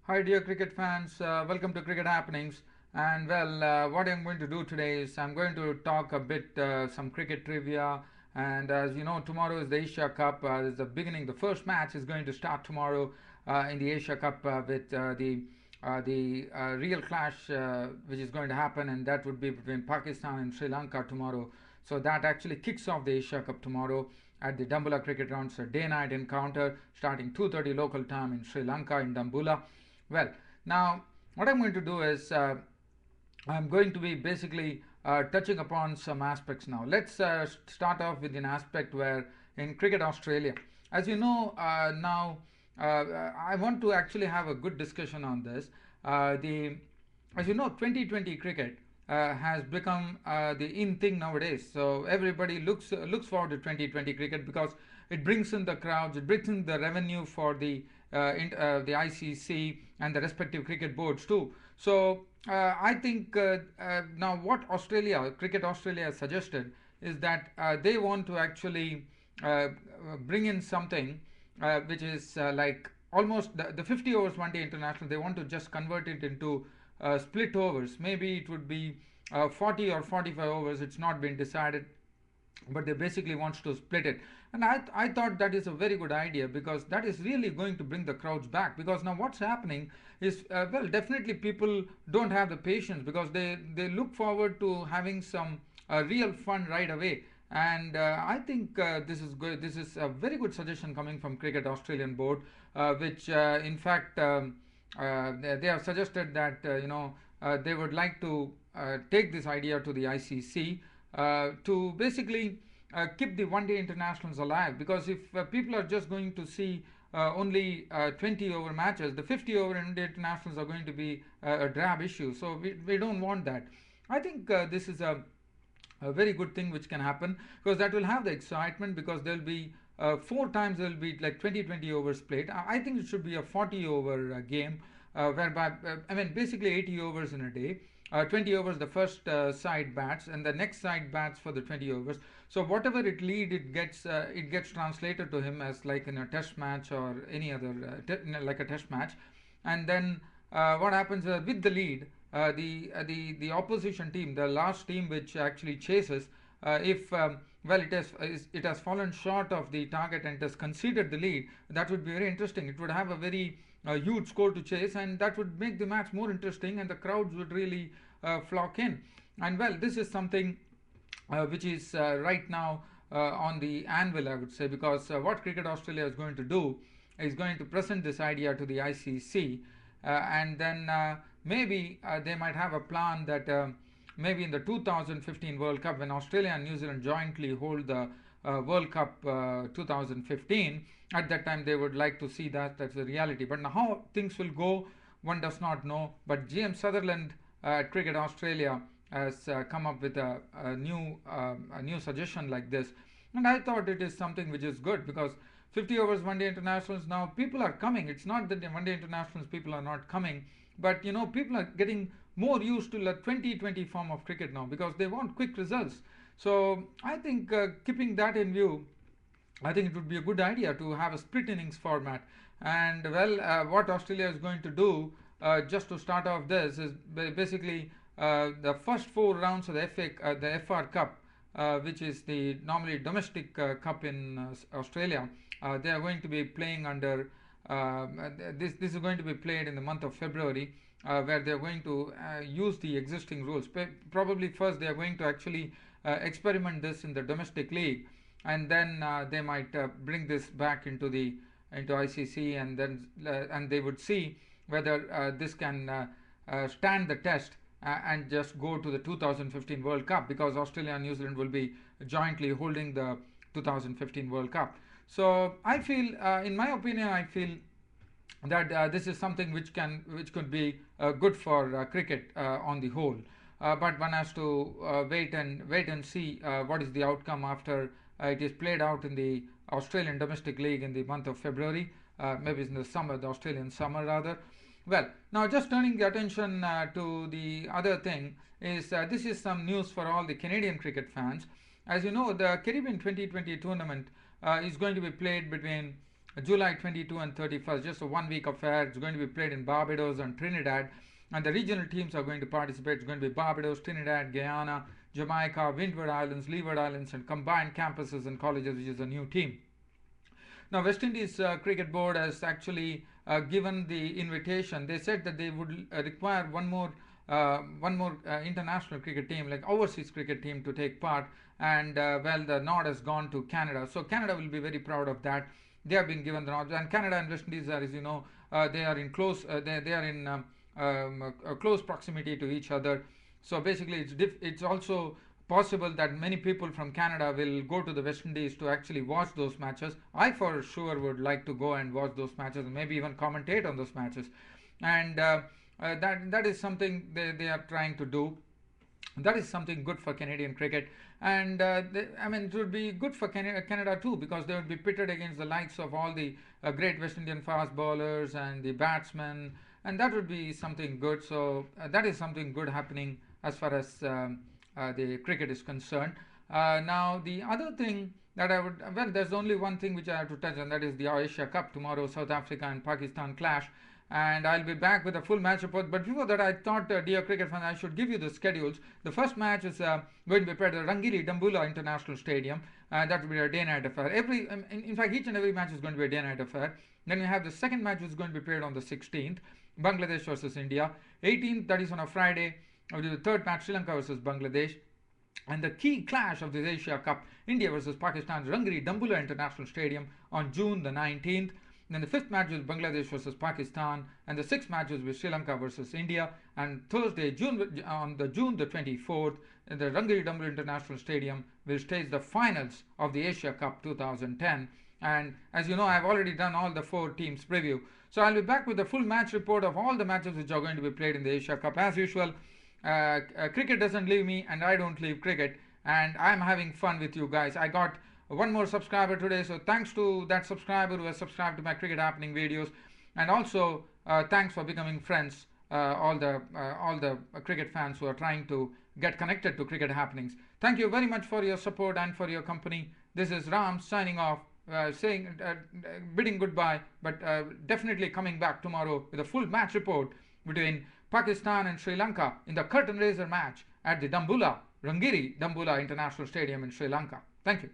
Hi, dear cricket fans. Welcome to Cricket Happenings. And what I'm going to do today is I'm going to talk a bit some cricket trivia. And as you know, tomorrow is the Asia Cup. It's the beginning. The first match is going to start tomorrow in the Asia Cup with the real clash which is going to happen, and that would be between Pakistan and Sri Lanka tomorrow. So that actually kicks off the Asia Cup tomorrow at the Dambulla Cricket Ground. It's a day-night encounter starting 2:30 local time in Sri Lanka in Dambulla. Well, now what I'm going to do is I'm going to be basically touching upon some aspects now. Let's start off with an aspect where in Cricket Australia, as you know, now I want to actually have a good discussion on this. The As you know, 2020 cricket has become the in thing nowadays. So everybody looks forward to 2020 cricket because it brings in the crowds, it brings in the revenue for the ICC and the respective cricket boards too. So I think now what Cricket Australia has suggested is that they want to actually bring in something which is like almost the 50 overs one day international. They want to just convert it into split overs. Maybe it would be 40 or 45 overs. It's not been decided, but they basically wants to split it. And I thought that is a very good idea because that is really going to bring the crowds back. Because now what's happening is definitely people don't have the patience because they look forward to having some real fun right away. And I think this is good. This is a very good suggestion coming from Cricket Australian Board, which in fact they have suggested that they would like to take this idea to the ICC to basically keep the one day internationals alive. Because if people are just going to see only 20 over matches, the 50 over one day internationals are going to be a drab issue. So we don't want that. I think this is a very good thing which can happen because that will have the excitement because there'll be four times there will be like 20 overs played. I think it should be a 40 over game whereby I mean basically 80 overs in a day. 20 overs the first side bats and the next side bats for the 20 overs. So whatever it gets translated to him as like in a test match or any other like a test match. And then what happens with the lead, the opposition team, the last team which actually chases, if it has fallen short of the target and it has conceded the lead, that would be very interesting. It would have a very huge score to chase, and that would make the match more interesting, and the crowds would really flock in. And this is something which is right now on the anvil, I would say, because what Cricket Australia is going to do is going to present this idea to the ICC, and then maybe they might have a plan that maybe in the 2015 World Cup, when Australia and New Zealand jointly hold the World Cup 2015, at that time they would like to see that's the reality. But now how things will go, one does not know. But GM Sutherland at Cricket Australia has come up with a new suggestion like this, and I thought it is something which is good because 50 overs one day internationals, now people are coming. It's not that the one day internationals people are not coming, but people are getting more used to the 2020 form of cricket now because they want quick results. So I think keeping that in view, I think it would be a good idea to have a split innings format. And what Australia is going to do just to start off this is basically the first four rounds of the FR Cup, which is the normally domestic cup in Australia. They are going to be playing under this is going to be played in the month of February, where they are going to use the existing rules. Probably first they are going to actually experiment this in the domestic league, and then they might bring this back into ICC, and then and they would see whether this can stand the test and just go to the 2015 World Cup, because Australia and New Zealand will be jointly holding the 2015 World Cup. So I feel, in my opinion, I feel that this is something which could be good for cricket on the whole. But one has to wait and see what is the outcome after it is played out in the Australian domestic league in the month of February, maybe in the summer, the Australian summer rather. Now just turning the attention to the other thing is this is some news for all the Canadian cricket fans. As you know, the Caribbean 2020 tournament is going to be played between July 22 and 31st, just a 1 week affair. It's going to be played in Barbados and Trinidad. And the regional teams are going to participate. It's going to be Barbados, Trinidad, Guyana, Jamaica, Windward Islands, Leeward Islands, and combined campuses and colleges, which is a new team. Now, West Indies Cricket Board has actually given the invitation. They said that they would require one more international cricket team, like overseas cricket team, to take part. And well, the nod has gone to Canada. So Canada will be very proud of that. They have been given the nod, and Canada and West Indies are, as you know, they are in close, they are in close proximity to each other. So basically, it's also possible that many people from Canada will go to the West Indies to actually watch those matches. I for sure would like to go and watch those matches and maybe even commentate on those matches. And that is something they are trying to do. That is something good for Canadian cricket, and I mean, it would be good for Canada too, because they would be pitted against the likes of all the great West Indian fast bowlers and the batsmen, and that would be something good. So that is something good happening as far as the cricket is concerned. Now, the other thing that I would, well, there's only one thing which I have to touch on, that is the Asia Cup tomorrow, South Africa and Pakistan clash. And I'll be back with a full match report. But before that, I thought, dear cricket fans, I should give you the schedules. The first match is going to be played at the Rangiri Dambula International Stadium. That will be a day-night affair. In fact, each and every match is going to be a day-night affair. Then we have the second match, which is going to be played on the 16th, Bangladesh versus India. 18th, that is on a Friday, will be the third match, Sri Lanka versus Bangladesh. And the key clash of this Asia Cup, India versus Pakistan's Rangiri Dambula International Stadium on June the 19th. Then the fifth match is Bangladesh versus Pakistan, and the sixth match is with Sri Lanka versus India. And Thursday, June the 24th, the Rangiri Dambula International Stadium will stage the finals of the Asia Cup 2010. And as you know, I've already done all the four teams preview. So I'll be back with a full match report of all the matches which are going to be played in the Asia Cup. As usual, cricket doesn't leave me, and I don't leave cricket. And I'm having fun with you guys. I got one more subscriber today, so thanks to that subscriber who has subscribed to my Cricket Happening videos, and also thanks for becoming friends, all the cricket fans who are trying to get connected to Cricket Happenings. Thank you very much for your support and for your company. This is Ram signing off, bidding goodbye, but definitely coming back tomorrow with a full match report between Pakistan and Sri Lanka in the curtain raiser match at the Rangiri Dambula International Stadium in Sri Lanka. Thank you.